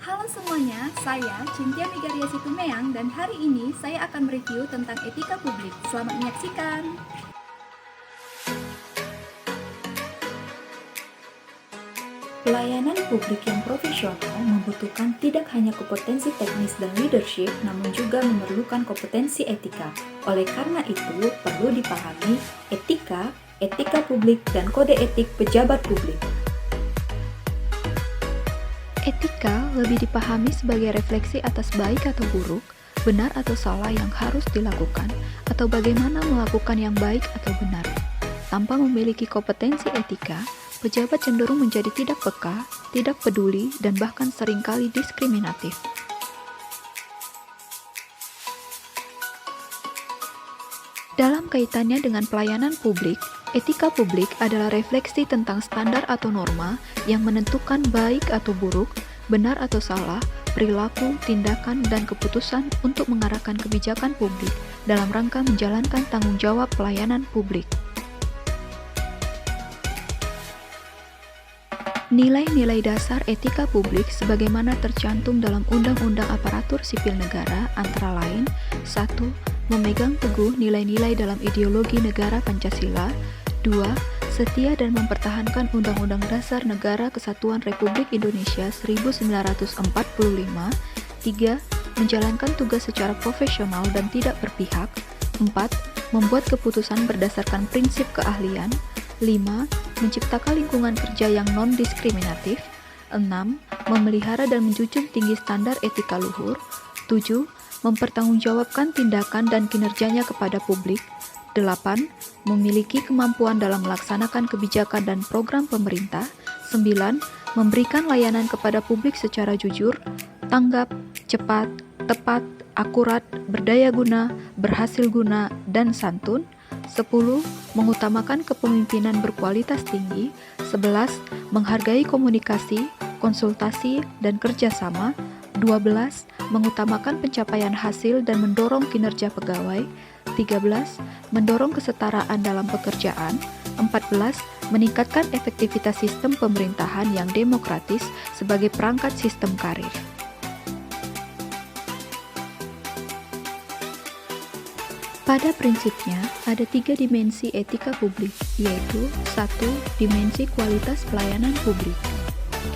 Halo semuanya, saya Cynthia Megaria Situmeang dan hari ini saya akan mereview tentang etika publik. Selamat menyaksikan. Pelayanan publik yang profesional membutuhkan tidak hanya kompetensi teknis dan leadership, namun juga memerlukan kompetensi etika. Oleh karena itu, perlu dipahami etika publik, dan kode etik pejabat publik. Etika lebih dipahami sebagai refleksi atas baik atau buruk, benar atau salah yang harus dilakukan, atau bagaimana melakukan yang baik atau benar. Tanpa memiliki kompetensi etika, pejabat cenderung menjadi tidak peka, tidak peduli, dan bahkan seringkali diskriminatif. Dalam kaitannya dengan pelayanan publik, etika publik adalah refleksi tentang standar atau norma yang menentukan baik atau buruk, benar atau salah, perilaku, tindakan, dan keputusan untuk mengarahkan kebijakan publik dalam rangka menjalankan tanggung jawab pelayanan publik. Nilai-nilai dasar etika publik sebagaimana tercantum dalam Undang-Undang Aparatur Sipil Negara antara lain 1. Memegang teguh nilai-nilai dalam ideologi negara Pancasila. 2. Setia dan mempertahankan Undang-Undang Dasar Negara Kesatuan Republik Indonesia 1945. 3. Menjalankan tugas secara profesional dan tidak berpihak. 4. Membuat keputusan berdasarkan prinsip keahlian. 5. Menciptakan lingkungan kerja yang non-diskriminatif. 6. Memelihara dan menjunjung tinggi standar etika luhur. 7. Mempertanggungjawabkan tindakan dan kinerjanya kepada publik. 8. Memiliki kemampuan dalam melaksanakan kebijakan dan program pemerintah. 9. Memberikan layanan kepada publik secara jujur, tanggap, cepat, tepat, akurat, berdaya guna, berhasil guna, dan santun. 10. Mengutamakan kepemimpinan berkualitas tinggi. 11. Menghargai komunikasi, konsultasi, dan kerjasama. 12. Mengutamakan pencapaian hasil dan mendorong kinerja pegawai. 13. Mendorong kesetaraan dalam pekerjaan. 14. Meningkatkan efektivitas sistem pemerintahan yang demokratis sebagai perangkat sistem karir. Pada prinsipnya, ada 3 dimensi etika publik, yaitu 1. Dimensi kualitas pelayanan publik.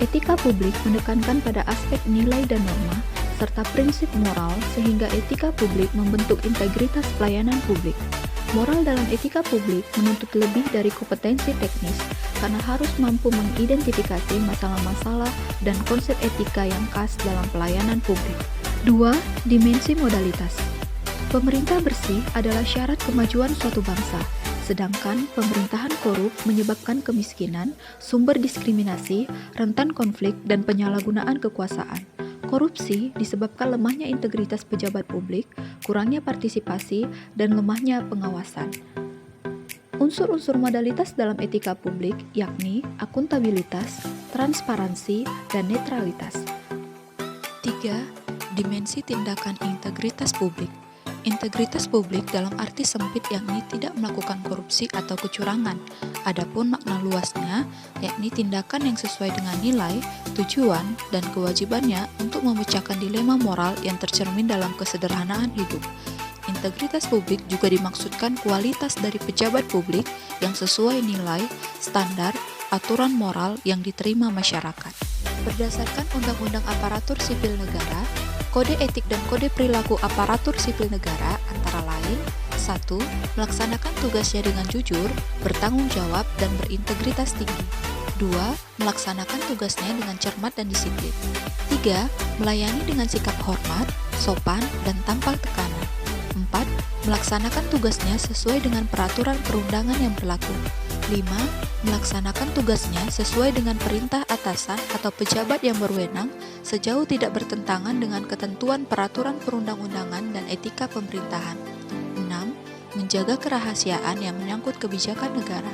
Etika publik menekankan pada aspek nilai dan norma, serta prinsip moral sehingga etika publik membentuk integritas pelayanan publik. Moral dalam etika publik menuntut lebih dari kompetensi teknis karena harus mampu mengidentifikasi masalah-masalah dan konsep etika yang khas dalam pelayanan publik. 2. Dimensi modalitas. Pemerintah bersih adalah syarat kemajuan suatu bangsa, sedangkan pemerintahan korup menyebabkan kemiskinan, sumber diskriminasi, rentan konflik, dan penyalahgunaan kekuasaan. Korupsi disebabkan lemahnya integritas pejabat publik, kurangnya partisipasi, dan lemahnya pengawasan. Unsur-unsur modalitas dalam etika publik yakni akuntabilitas, transparansi, dan netralitas. 3. Dimensi tindakan integritas publik. Integritas publik dalam arti sempit yakni tidak melakukan korupsi atau kecurangan. Adapun makna luasnya yakni tindakan yang sesuai dengan nilai, tujuan, dan kewajibannya untuk memecahkan dilema moral yang tercermin dalam kesederhanaan hidup. Integritas publik juga dimaksudkan kualitas dari pejabat publik yang sesuai nilai, standar, aturan moral yang diterima masyarakat. Berdasarkan Undang-Undang Aparatur Sipil Negara, Kode Etik dan Kode Perilaku Aparatur Sipil Negara antara lain 1. Melaksanakan tugasnya dengan jujur, bertanggung jawab, dan berintegritas tinggi. 2. Melaksanakan tugasnya dengan cermat dan disiplin. 3. Melayani dengan sikap hormat, sopan, dan tanpa tekanan. 4. Melaksanakan tugasnya sesuai dengan peraturan perundangan yang berlaku. 5. Melaksanakan tugasnya sesuai dengan perintah atasan atau pejabat yang berwenang sejauh tidak bertentangan dengan ketentuan peraturan perundang-undangan dan etika pemerintahan. 6. Menjaga kerahasiaan yang menyangkut kebijakan negara.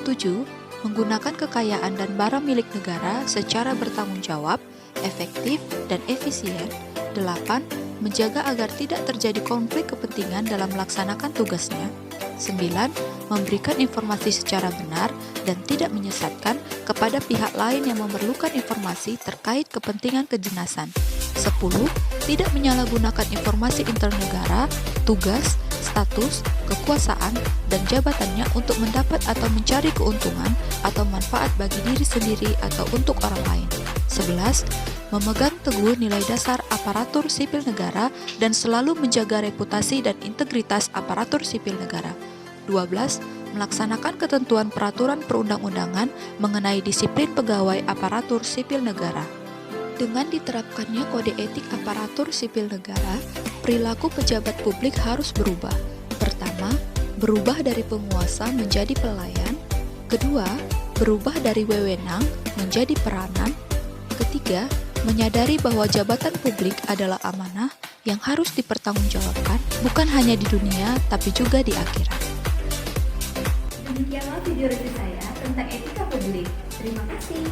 7. Menggunakan kekayaan dan barang milik negara secara bertanggung jawab, efektif, dan efisien. 8. Menjaga agar tidak terjadi konflik kepentingan dalam melaksanakan tugasnya. 9. Memberikan informasi secara benar dan tidak menyesatkan kepada pihak lain yang memerlukan informasi terkait kepentingan kedinasan. 10. Tidak menyalahgunakan informasi internegara, tugas, status, kekuasaan, dan jabatannya untuk mendapat atau mencari keuntungan atau manfaat bagi diri sendiri atau untuk orang lain. 11. Memegang teguh nilai dasar aparatur sipil negara dan selalu menjaga reputasi dan integritas aparatur sipil negara. 12. Melaksanakan ketentuan peraturan perundang-undangan mengenai disiplin pegawai aparatur sipil negara. Dengan diterapkannya kode etik aparatur sipil negara, perilaku pejabat publik harus berubah. Pertama, berubah dari penguasa menjadi pelayan. Kedua, berubah dari wewenang menjadi peranan. Ketiga, menyadari bahwa jabatan publik adalah amanah yang harus dipertanggungjawabkan bukan hanya di dunia tapi juga di akhirat. Demikianlah video review saya tentang etika publik. Terima kasih.